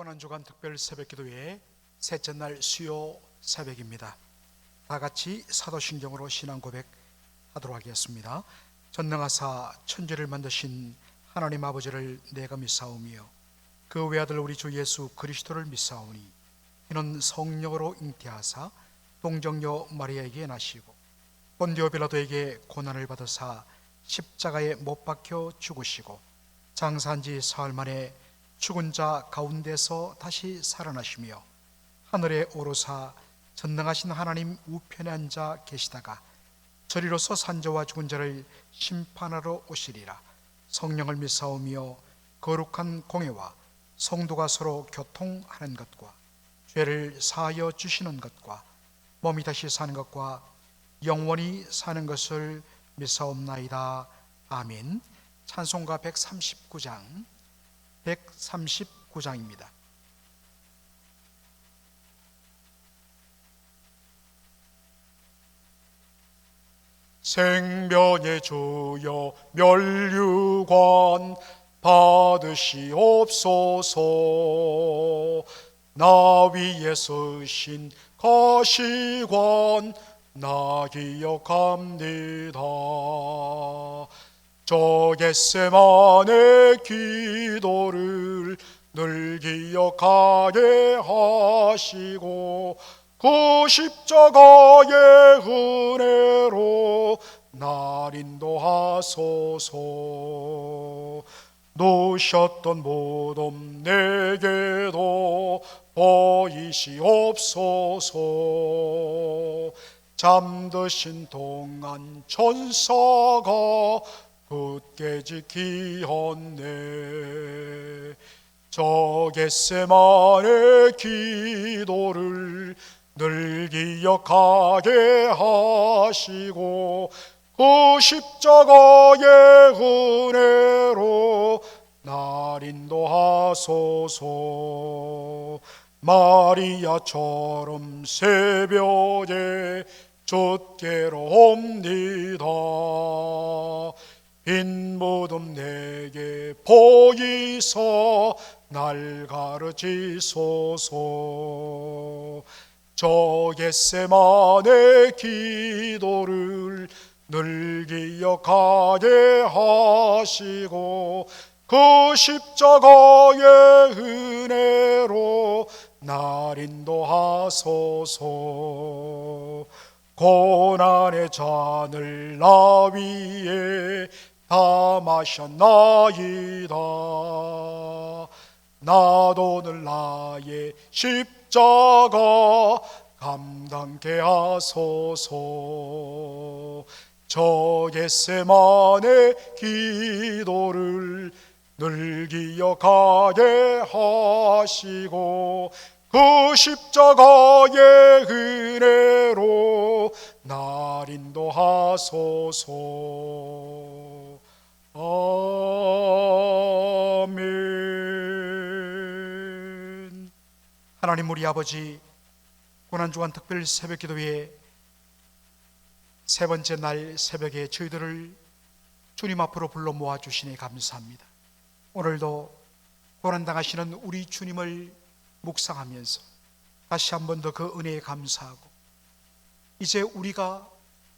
고난주간 특별 새벽기도회 셋째 날 수요 새벽입니다. 다 같이 사도신경으로 신앙 고백하도록 하겠습니다. 전능하사 천지를 만드신 하나님 아버지를 내가 믿사오며 그 외아들 우리 주 예수 그리스도를 믿사오니 이는 성령으로 잉태하사 동정녀 마리아에게 나시고 본디오 빌라도에게 고난을 받으사 십자가에 못 박혀 죽으시고 장사한 지 사흘 만에 죽은 자 가운데서 다시 살아나시며 하늘에 오르사 전능하신 하나님 우편에 앉아 계시다가 저리로서 산자와 죽은 자를 심판하러 오시리라. 성령을 믿사오며 거룩한 공회와 성도가 서로 교통하는 것과 죄를 사하여 주시는 것과 몸이 다시 사는 것과 영원히 사는 것을 믿사옵나이다. 아멘. 찬송가 139장입니다. 생명의 주여 멸류관 받으시옵소서. 나 위에 서신 가시관 나 기억합니다. 저 겟세마네 기도를 늘 기억하게 하시고 그 십자가의 은혜로 날 인도하소서. 놓으셨던 모든 내게도 보이시옵소서. 잠드신 동안 천사가 굳게 지키었네. 저 겟세마네 기도를 늘 기억하게 하시고 그 십자가의 은혜로 날 인도하소서. 마리아처럼 새벽에 좁게로 옵니다. 빈 무덤 내게 보이사 날 가르치소서. 저 겟세마네 기도를 늘 기억하게 하시고 그 십자가의 은혜로 날 인도하소서. 고난의 잔을 나 위에 다 마셨나이다. 나도 늘 나의 십자가 감당케 하소서. 저 겟세마네 기도를 늘 기억하게 하시고 그 십자가의 은혜로 날 인도하소서. 아멘. 하나님 우리 아버지, 고난주간 특별 새벽기도회 세 번째 날 새벽에 저희들을 주님 앞으로 불러 모아주시니 감사합니다. 오늘도 고난당하시는 우리 주님을 묵상하면서 다시 한 번 더 그 은혜에 감사하고 이제 우리가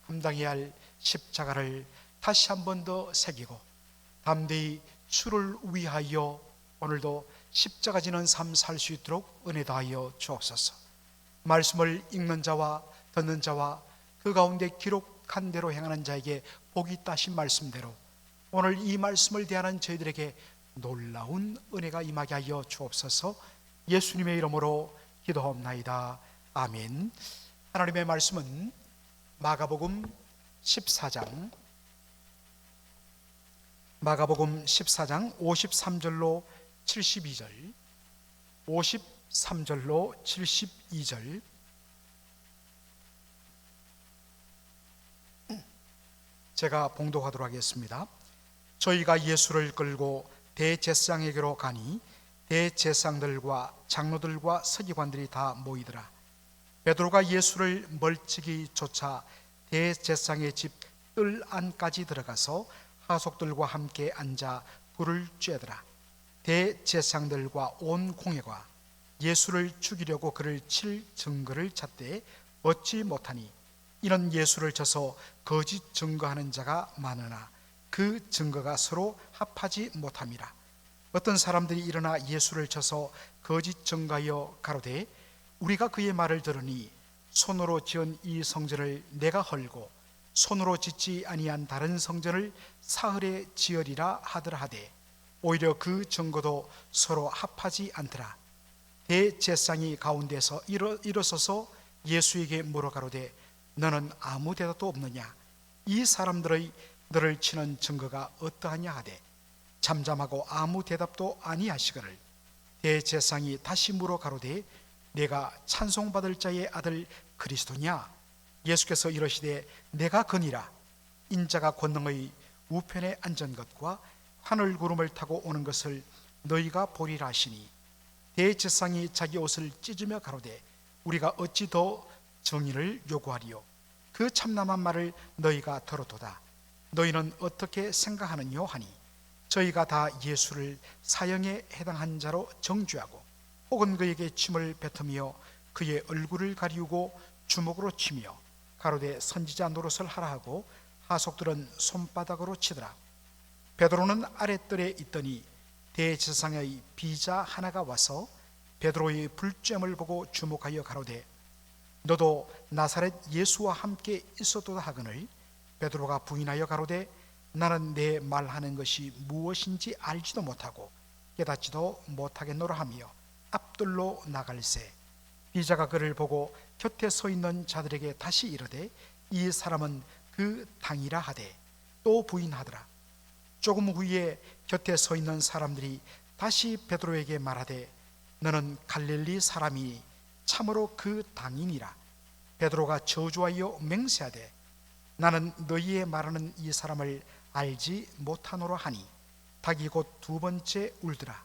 감당해야 할 십자가를 다시 한 번 더 새기고 담대히 주를 위하여 오늘도 십자가 지는 삶 살 수 있도록 은혜 다하여 주옵소서. 말씀을 읽는 자와 듣는 자와 그 가운데 기록한 대로 행하는 자에게 복이 있다 하신 말씀대로 오늘 이 말씀을 대하는 저희들에게 놀라운 은혜가 임하게 하여 주옵소서. 예수님의 이름으로 기도하옵나이다. 아멘. 하나님의 말씀은 마가복음 14장 53절로 72절 53절로 72절 제가 봉독하도록 하겠습니다. 저희가 예수를 끌고 대제사장에게로 가니 대제사장들과 장로들과 서기관들이 다 모이더라. 베드로가 예수를 멀찍이 쫓아 대제사장의 집 뜰 안까지 들어가서 하속들과 함께 앉아 불을 쬐더라. 대제사장들과 온 공회가 예수를 죽이려고 그를 칠 증거를 찾되 얻지 못하니 이는 예수를 쳐서 거짓 증거하는 자가 많으나 그 증거가 서로 합하지 못함이라. 어떤 사람들이 일어나 예수를 쳐서 거짓 증거하여 가로되 우리가 그의 말을 들으니 손으로 지은 이 성전을 내가 헐고 손으로 짓지 아니한 다른 성전을 사흘에 지으리라 하더라 하되 오히려 그 증거도 서로 합하지 않더라. 대제사장이 가운데서 일어서서 예수에게 물어 가로되 너는 아무 대답도 없느냐? 이 사람들의 너를 치는 증거가 어떠하냐 하되 잠잠하고 아무 대답도 아니하시거늘 대제사장이 다시 물어 가로되 내가 찬송받을 자의 아들 그리스도냐? 예수께서 이러시되 내가 그니라. 인자가 권능의 우편에 앉은 것과 하늘 구름을 타고 오는 것을 너희가 보리라 하시니 대제사장이 자기 옷을 찢으며 가로되 우리가 어찌 더 정의를 요구하리요? 그 참남한 말을 너희가 들었도다. 너희는 어떻게 생각하느뇨 하니 저희가 다 예수를 사형에 해당한 자로 정죄하고 혹은 그에게 침을 뱉으며 그의 얼굴을 가리우고 주먹으로 치며 가로되 선지자 노릇을 하라 하고 하속들은 손바닥으로 치더라. 베드로는 아랫뜰에 있더니 대제사장의 비자 하나가 와서 베드로의 불쬐을 보고 주목하여 가로되 너도 나사렛 예수와 함께 있었도다 하거늘 베드로가 부인하여 가로되 나는 내 말하는 것이 무엇인지 알지도 못하고 깨닫지도 못하겠노라 하며 앞뜰로 나갈새 비자가 그를 보고 곁에 서 있는 자들에게 다시 이르되 이 사람은 그 당이라 하되 또 부인하더라. 조금 후에 곁에 서 있는 사람들이 다시 베드로에게 말하되 너는 갈릴리 사람이 참으로 그 당이니라. 베드로가 저주하여 맹세하되 나는 너희의 말하는 이 사람을 알지 못하노라 하니 닭이 곧 두 번째 울더라.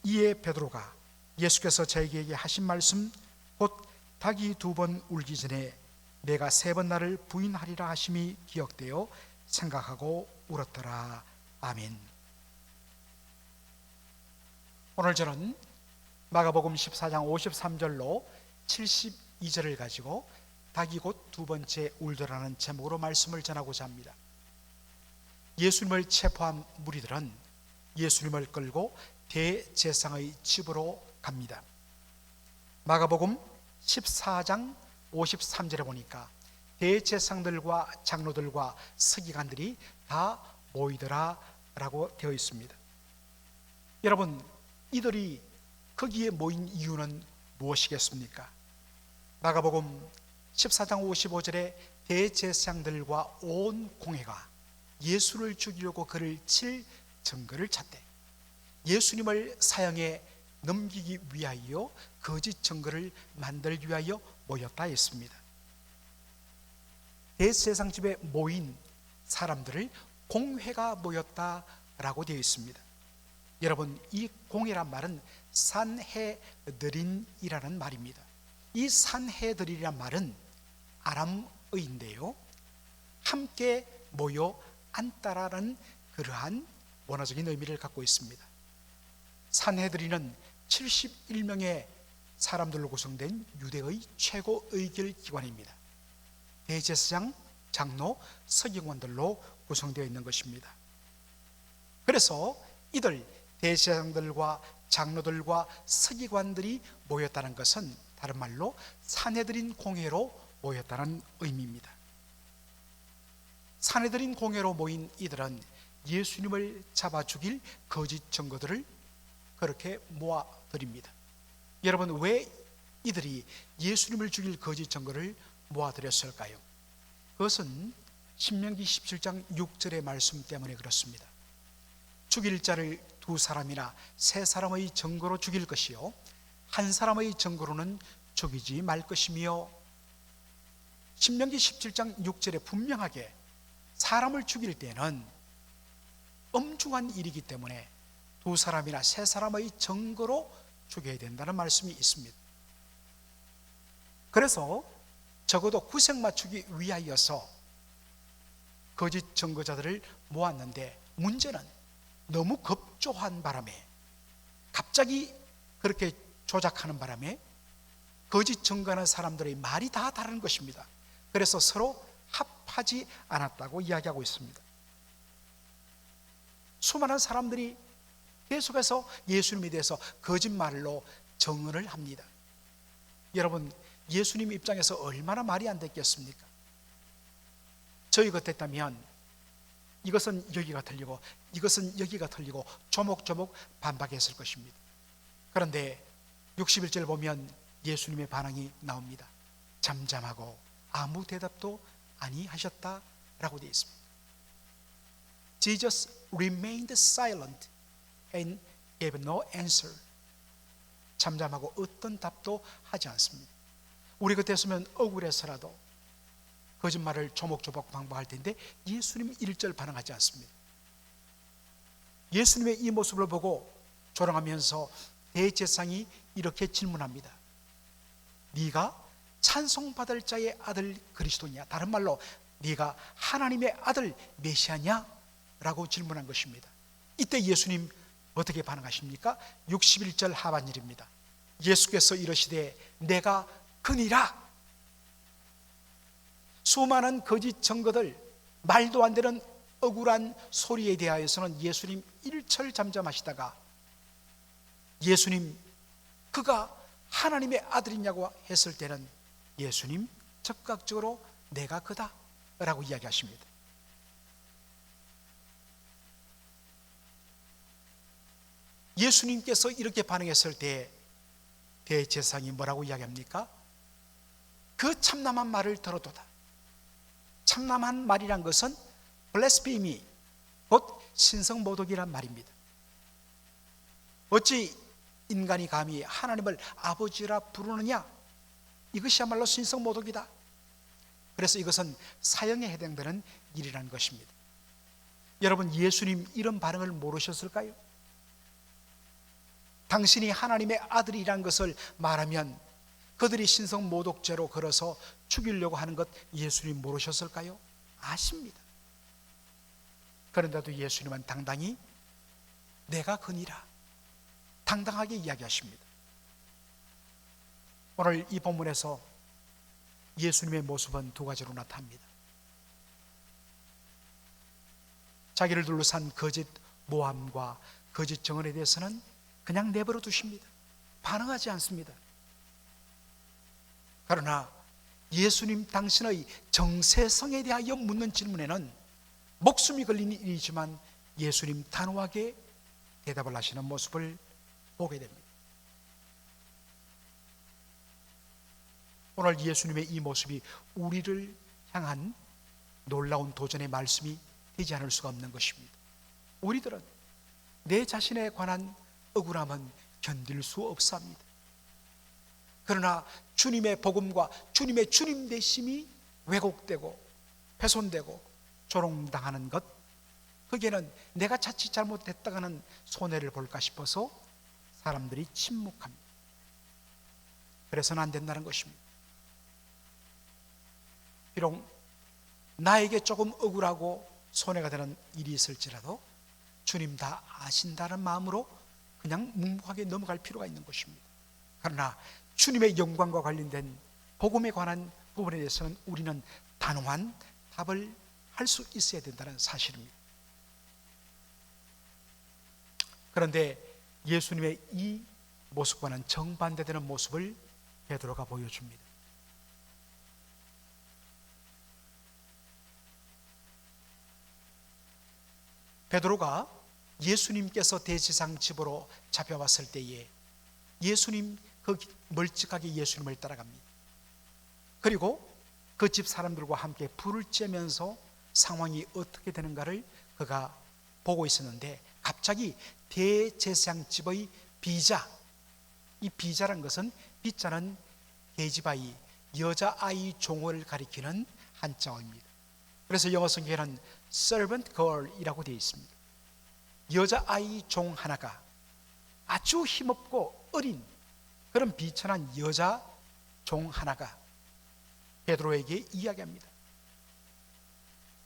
이에 베드로가 예수께서 자기에게 하신 말씀 곧 닭이 두 번 울기 전에 내가 세 번 나를 부인하리라 하심이 기억되어 생각하고 울었더라. 아멘. 오늘 저는 마가복음 14장 53절로 72절을 가지고 닭이 곧 두 번째 울더라는 제목으로 말씀을 전하고자 합니다. 예수님을 체포한 무리들은 예수님을 끌고 대제사장의 집으로 갑니다. 마가복음 14장 53절에 보니까 대제사장들과 장로들과 서기관들이 다 모이더라 라고 되어 있습니다. 여러분, 이들이 거기에 모인 이유는 무엇이겠습니까? 마가복음 14장 55절에 대제사장들과 온 공회가 예수를 죽이려고 그를 칠 증거를 찾되 예수님을 사형에 넘기기 위하여 거짓 증거를 만들기 위하여 모였다 했습니다. 대제사장 집에 모인 사람들을 공회가 모였다라고 되어 있습니다. 여러분, 이 공회란 말은 산헤드린이라는 말입니다. 이 산헤드린이란 말은 아람어인데요, 함께 모여 앉다라는 그러한 원어적인 의미를 갖고 있습니다. 산헤드린은 71명의 사람들로 구성된 유대의 최고 의결 기관입니다. 대제사장, 장로, 서기관들로 구성되어 있는 것입니다. 그래서 이들 대제사장들과 장로들과 서기관들이 모였다는 것은 다른 말로 산헤드린 공회로 모였다는 의미입니다. 산헤드린 공회로 모인 이들은 예수님을 잡아 죽일 거짓 증거들을 그렇게 모아드립니다. 여러분, 왜 이들이 예수님을 죽일 거짓 증거를 모아드렸을까요? 그것은 신명기 17장 6절의 말씀 때문에 그렇습니다. 죽일 자를 두 사람이나 세 사람의 증거로 죽일 것이요 한 사람의 증거로는 죽이지 말 것이며, 신명기 17장 6절에 분명하게 사람을 죽일 때는 엄중한 일이기 때문에 두 사람이나 세 사람의 증거로 죽여야 된다는 말씀이 있습니다. 그래서 적어도 구색 맞추기 위하여서 거짓 증거자들을 모았는데, 문제는 너무 급조한 바람에 갑자기 그렇게 조작하는 바람에 거짓 증거하는 사람들의 말이 다 다른 것입니다. 그래서 서로 합하지 않았다고 이야기하고 있습니다. 수많은 사람들이 계속해서 예수님에 대해서 거짓말로 증언을 합니다. 여러분, 예수님 입장에서 얼마나 말이 안 됐겠습니까? 저희 같았다면 이것은 여기가 틀리고 이것은 여기가 틀리고 조목조목 반박했을 것입니다. 그런데 61절 보면 예수님의 반응이 나옵니다. 잠잠하고 아무 대답도 아니하셨다라고 되어 있습니다. Jesus remained silent and gave no answer. 잠잠하고 어떤 답도 하지 않습니다. 우리 같았으면 억울해서라도 거짓말을 조목조목 반박할 텐데 예수님 1절 반응하지 않습니다. 예수님의 이 모습을 보고 조롱하면서 대제사장이 이렇게 질문합니다. 네가 찬송받을 자의 아들 그리스도냐? 다른 말로 네가 하나님의 아들 메시아냐? 라고 질문한 것입니다. 이때 예수님 어떻게 반응하십니까? 61절 하반절입니다. 예수께서 이르시되 내가 그니라. 수많은 거짓 증거들, 말도 안 되는 억울한 소리에 대하여서는 예수님 1철 잠잠하시다가 예수님 그가 하나님의 아들이냐고 했을 때는 예수님 즉각적으로 내가 그다 라고 이야기하십니다. 예수님께서 이렇게 반응했을 때 대제사장이 뭐라고 이야기합니까? 그 참남한 말을 들어도다. 참남한 말이란 것은 블레스피미, 곧 신성모독이란 말입니다. 어찌 인간이 감히 하나님을 아버지라 부르느냐? 이것이야말로 신성모독이다. 그래서 이것은 사형에 해당되는 일이라는 것입니다. 여러분, 예수님 이런 반응을 모르셨을까요? 당신이 하나님의 아들이란 것을 말하면 그들이 신성모독죄로 걸어서 죽이려고 하는 것 예수님 모르셨을까요? 아십니다. 그런데도 예수님은 당당히 내가 그니라 당당하게 이야기하십니다. 오늘 이 본문에서 예수님의 모습은 두 가지로 나타납니다. 자기를 둘러싼 거짓 모함과 거짓 증언에 대해서는 그냥 내버려 두십니다. 반응하지 않습니다. 그러나 예수님 당신의 정체성에 대하여 묻는 질문에는 목숨이 걸린 일이지만 예수님 단호하게 대답을 하시는 모습을 보게 됩니다. 오늘 예수님의 이 모습이 우리를 향한 놀라운 도전의 말씀이 되지 않을 수가 없는 것입니다. 우리들은 내 자신에 관한 억울함은 견딜 수 없사옵니다. 그러나 주님의 복음과 주님의 주님 되심이 왜곡되고 훼손되고 조롱당하는 것, 거기에는 내가 자칫 잘못했다가 하는 손해를 볼까 싶어서 사람들이 침묵합니다. 그래서는 안 된다는 것입니다. 비록 나에게 조금 억울하고 손해가 되는 일이 있을지라도 주님 다 아신다는 마음으로 그냥 묵묵하게 넘어갈 필요가 있는 것입니다. 그러나 주님의 영광과 관련된 복음에 관한 부분에 대해서는 우리는 단호한 답을 할 수 있어야 된다는 사실입니다. 그런데 예수님의 이 모습과는 정반대되는 모습을 베드로가 보여줍니다. 베드로가 예수님께서 대제사장 집으로 잡혀왔을 때에 예수님 그 멀찍하게 예수님을 따라갑니다. 그리고 그 집 사람들과 함께 불을 쬐면서 상황이 어떻게 되는가를 그가 보고 있었는데 갑자기 대제사장 집의 비자, 이 비자란 것은 비자는 계집아이, 여자아이 종을 가리키는 한자어입니다. 그래서 영어 성경에는 servant girl이라고 되어 있습니다. 여자아이 종 하나가 아주 힘없고 어린 그런 비천한 여자 종 하나가 베드로에게 이야기합니다.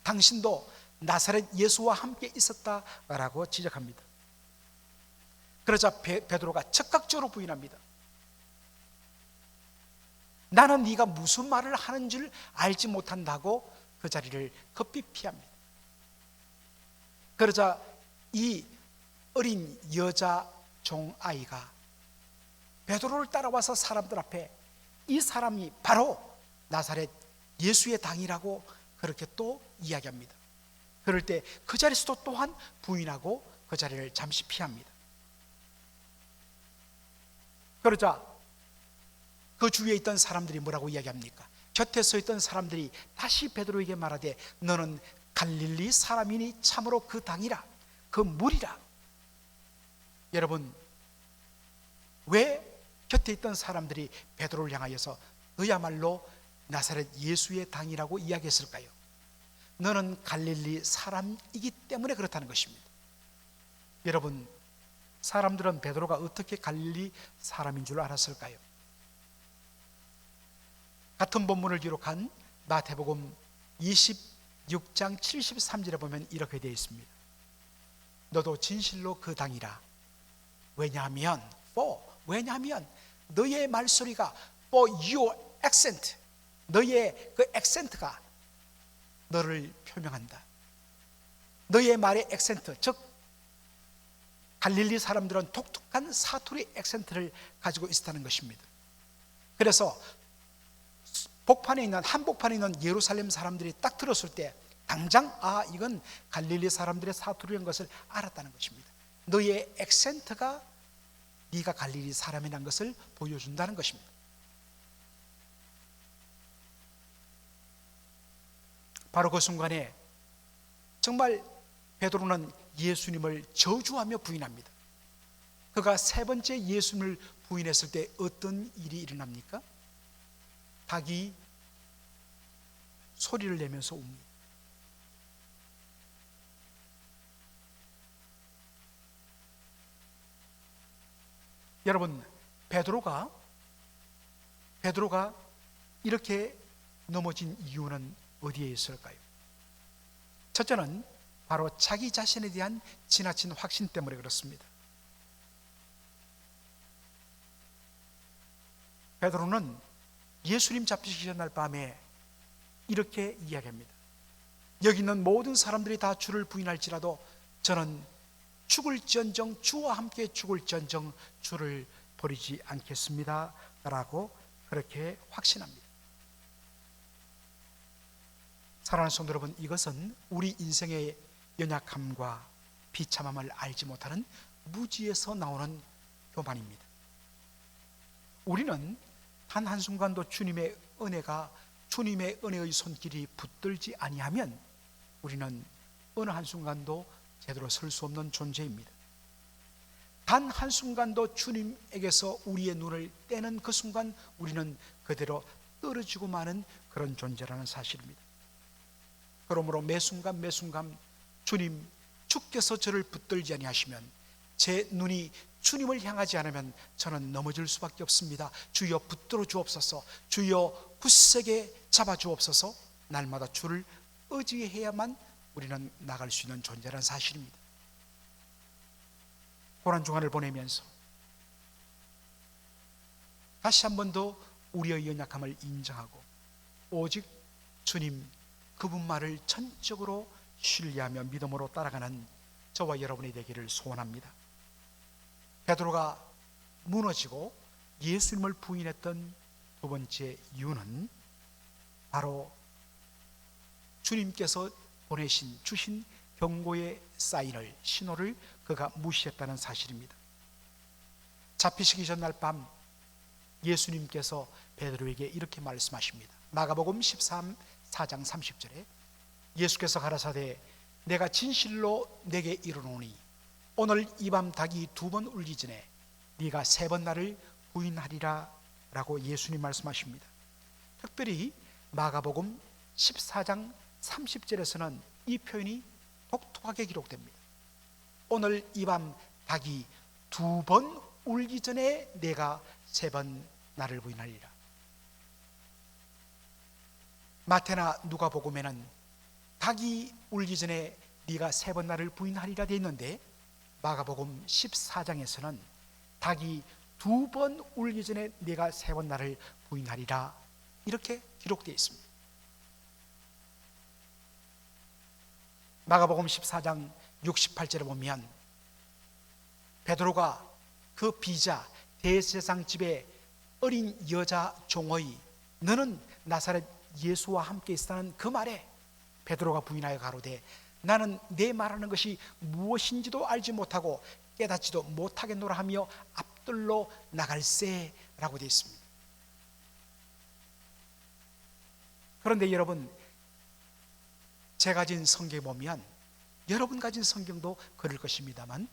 당신도 나사렛 예수와 함께 있었다라고 지적합니다. 그러자 베드로가 즉각적으로 부인합니다. 나는 네가 무슨 말을 하는 줄 알지 못한다고 그 자리를 급히 피합니다. 그러자 이 어린 여자 종아이가 베드로를 따라와서 사람들 앞에 이 사람이 바로 나사렛 예수의 당이라고 그렇게 또 이야기합니다. 그럴 때 그 자리에서도 또한 부인하고 그 자리를 잠시 피합니다. 그러자 그 주위에 있던 사람들이 뭐라고 이야기합니까? 곁에 서 있던 사람들이 다시 베드로에게 말하되 너는 갈릴리 사람이니 참으로 그 당이라, 그 물이라. 여러분, 왜 곁에 있던 사람들이 베드로를 향하여서 너야말로 나사렛 예수의 당이라고 이야기했을까요? 너는 갈릴리 사람이기 때문에 그렇다는 것입니다. 여러분, 사람들은 베드로가 어떻게 갈릴리 사람인 줄 알았을까요? 같은 본문을 기록한 마태복음 26장 73절에 보면 이렇게 되어 있습니다. 너도 진실로 그 당이라. 왜냐하면 너의 말소리가 for your accent, 너의 그 액센트가 너를 표명한다. 너의 말의 액센트, 즉 갈릴리 사람들은 독특한 사투리 액센트를 가지고 있었다는 것입니다. 그래서 한복판에 있는 예루살렘 사람들이 딱 들었을 때 당장 이건 갈릴리 사람들의 사투리인 것을 알았다는 것입니다. 너의 액센트가 네가 갈릴리 사람이라는 것을 보여준다는 것입니다. 바로 그 순간에 정말 베드로는 예수님을 저주하며 부인합니다. 그가 세 번째 예수님을 부인했을 때 어떤 일이 일어납니까? 닭이 소리를 내면서 웁니다. 여러분, 베드로가 이렇게 넘어진 이유는 어디에 있을까요? 첫째는 바로 자기 자신에 대한 지나친 확신 때문에 그렇습니다. 베드로는 예수님 잡히시기 전날 밤에 이렇게 이야기합니다. 여기 있는 모든 사람들이 다 주를 부인할지라도 저는 죽을지언정, 주와 함께 죽을지언정 주를 버리지 않겠습니다 라고 그렇게 확신합니다. 사랑하는 성도 여러분, 이것은 우리 인생의 연약함과 비참함을 알지 못하는 무지에서 나오는 교만입니다. 우리는 단 한순간도 주님의 은혜의 손길이 붙들지 아니하면 우리는 어느 한순간도 제대로 설 수 없는 존재입니다. 단 한순간도 주님에게서 우리의 눈을 떼는 그 순간 우리는 그대로 떨어지고 마는 그런 존재라는 사실입니다. 그러므로 매 순간 주님, 주께서 저를 붙들지 아니하시면, 제 눈이 주님을 향하지 않으면 저는 넘어질 수밖에 없습니다. 주여 붙들어 주옵소서, 주여 굳세게 잡아 주옵소서. 날마다 주를 의지해야만 우리는 나갈 수 있는 존재라는 사실입니다. 고난 주간을 보내면서 다시 한 번 더 우리의 연약함을 인정하고 오직 주님 그분 말을 전적으로 신뢰하며 믿음으로 따라가는 저와 여러분이 되기를 소원합니다. 베드로가 무너지고 예수님을 부인했던 두 번째 이유는 바로 주님께서 주신 경고의 사인을, 신호를 그가 무시했다는 사실입니다. 잡히시기 전날 밤 예수님께서 베드로에게 이렇게 말씀하십니다. 마가복음 4장 30절에 예수께서 가라사대 내가 진실로 내게 이르노니 오늘 이 밤 닭이 2번 울기 전에 네가 3번 나를 부인하리라 라고 예수님 말씀하십니다. 특별히 마가복음 14장 30절에서는 이 표현이 독특하게 기록됩니다. 오늘 이 밤 닭이 2번 울기 전에 내가 3번 나를 부인하리라. 마태나 누가복음에는 닭이 울기 전에 네가 3번 나를 부인하리라 되어 있는데 마가복음 14장에서는 닭이 두 번 울기 전에 네가 세 번 나를 부인하리라, 이렇게 기록되어 있습니다. 마가복음 14장 68절에 보면 베드로가 그 비자 대제사장 집의 어린 여자 종의 너는 나사렛 예수와 함께 있었다는 그 말에 베드로가 부인하여 가로되 나는 내 말하는 것이 무엇인지도 알지 못하고 깨닫지도 못하겠노라 하며 앞들로 나갈세 라고 되어 있습니다. 그런데 여러분, 제가 가진 성경에 보면 여러분 가진 성경도 그럴 것입니다만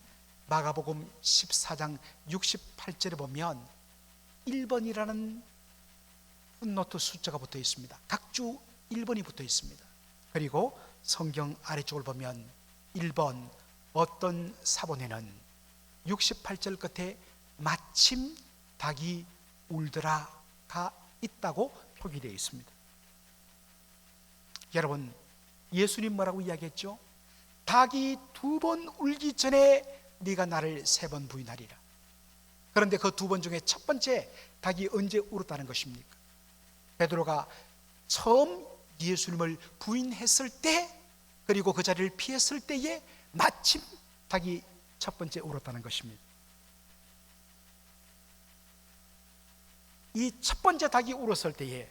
마가복음 14장 68절에 보면 1번이라는 풋노트 숫자가 붙어 있습니다. 각주 1번이 붙어 있습니다. 그리고 성경 아래쪽을 보면 1번 어떤 사본에는 68절 끝에 마침 닭이 울더라가 있다고 표기되어 있습니다. 여러분, 예수님 뭐라고 이야기했죠? 닭이 두 번 울기 전에 네가 나를 세 번 부인하리라. 그런데 그 두 번 중에 첫 번째 닭이 언제 울었다는 것입니까? 베드로가 처음 예수님을 부인했을 때, 그리고 그 자리를 피했을 때에 마침 닭이 첫 번째 울었다는 것입니다. 이 첫 번째 닭이 울었을 때에,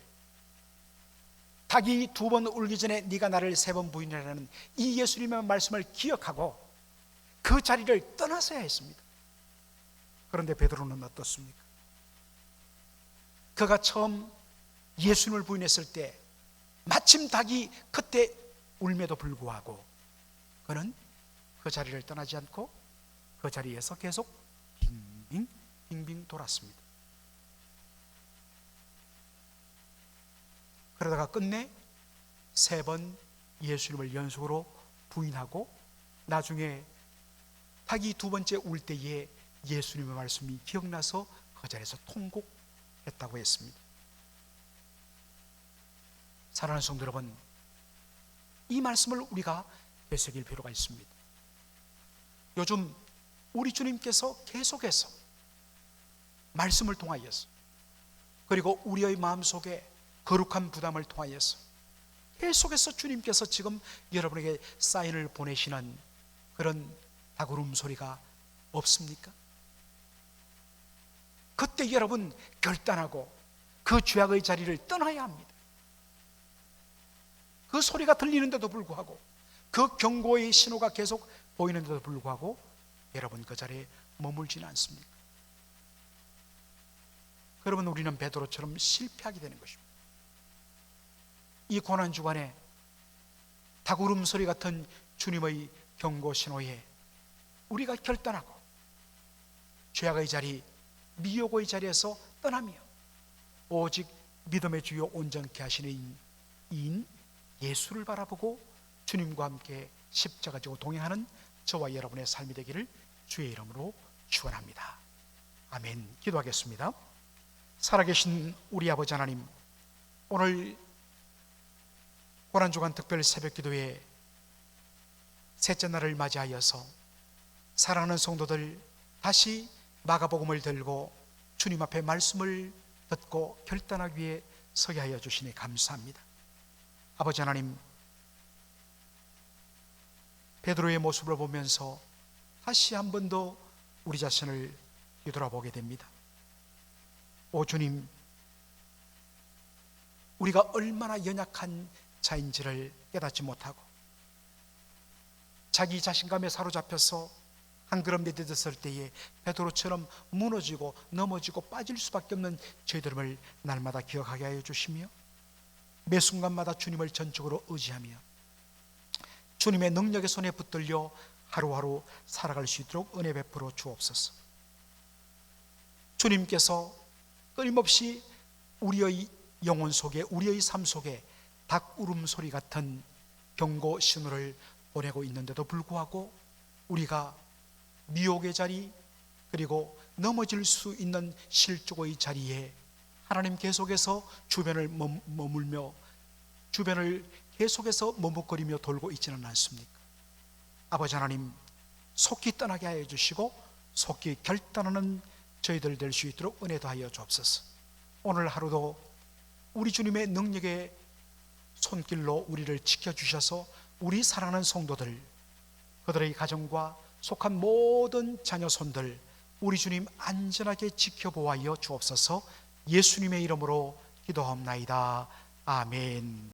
닭이 두 번 울기 전에 네가 나를 세 번 부인하라는 이 예수님의 말씀을 기억하고 그 자리를 떠나서야 했습니다. 그런데 베드로는 어떻습니까? 그가 처음 예수님을 부인했을 때 마침 닭이 그때 울매도 불구하고 그는 그 자리를 떠나지 않고 그 자리에서 계속 빙빙 돌았습니다. 그러다가 끝내 세 번 예수님을 연속으로 부인하고 나중에 닭이 두 번째 울 때에 예수님의 말씀이 기억나서 그 자리에서 통곡했다고 했습니다. 사랑하는 성도 여러분, 이 말씀을 우리가 되새길 필요가 있습니다. 요즘 우리 주님께서 계속해서 말씀을 통하여서, 그리고 우리의 마음속에 거룩한 부담을 통하여서 계속해서 주님께서 지금 여러분에게 사인을 보내시는 그런 닭울음 소리가 없습니까? 그때 여러분 결단하고 그 죄악의 자리를 떠나야 합니다. 그 소리가 들리는데도 불구하고, 그 경고의 신호가 계속 보이는데도 불구하고 여러분 그 자리에 머물지는 않습니까? 그러면 우리는 베드로처럼 실패하게 되는 것입니다. 이 고난주간에 닭울음 소리 같은 주님의 경고 신호에 우리가 결단하고 죄악의 자리, 미혹의 자리에서 떠나며 오직 믿음의 주요 온전케 하시는 이인 예수를 바라보고 주님과 함께 십자가 지고 동행하는 저와 여러분의 삶이 되기를 주의 이름으로 축원합니다. 아멘. 기도하겠습니다. 살아계신 우리 아버지 하나님, 오늘 고난주간 특별 새벽기도회 셋째 날을 맞이하여서 사랑하는 성도들 다시 마가복음을 들고 주님 앞에 말씀을 듣고 결단하기 위해 서게 하여 주시니 감사합니다. 아버지 하나님, 베드로의 모습을 보면서 다시 한 번 더 우리 자신을 뒤돌아보게 됩니다. 오 주님, 우리가 얼마나 연약한 자인지를 깨닫지 못하고 자기 자신감에 사로잡혀서 한 걸음 내딛었을 때에 베드로처럼 무너지고 넘어지고 빠질 수밖에 없는 저희들을 날마다 기억하게 하여 주시며 매 순간마다 주님을 전적으로 의지하며 주님의 능력의 손에 붙들려 하루하루 살아갈 수 있도록 은혜 베풀어 주옵소서. 주님께서 끊임없이 우리의 영혼 속에, 우리의 삶 속에 닭 울음소리 같은 경고 신호를 보내고 있는데도 불구하고 우리가 미혹의 자리, 그리고 넘어질 수 있는 실족의 자리에 하나님 계속해서 주변을 머물며 주변을 계속해서 머뭇거리며 돌고 있지는 않습니까? 아버지 하나님, 속히 떠나게 하여 주시고 속히 결단하는 저희들 될 수 있도록 은혜 더하여 주옵소서. 오늘 하루도 우리 주님의 능력의 손길로 우리를 지켜주셔서 우리 사랑하는 성도들, 그들의 가정과 속한 모든 자녀손들 우리 주님 안전하게 지켜보아여 주옵소서. 예수님의 이름으로 기도하옵나이다. 아멘.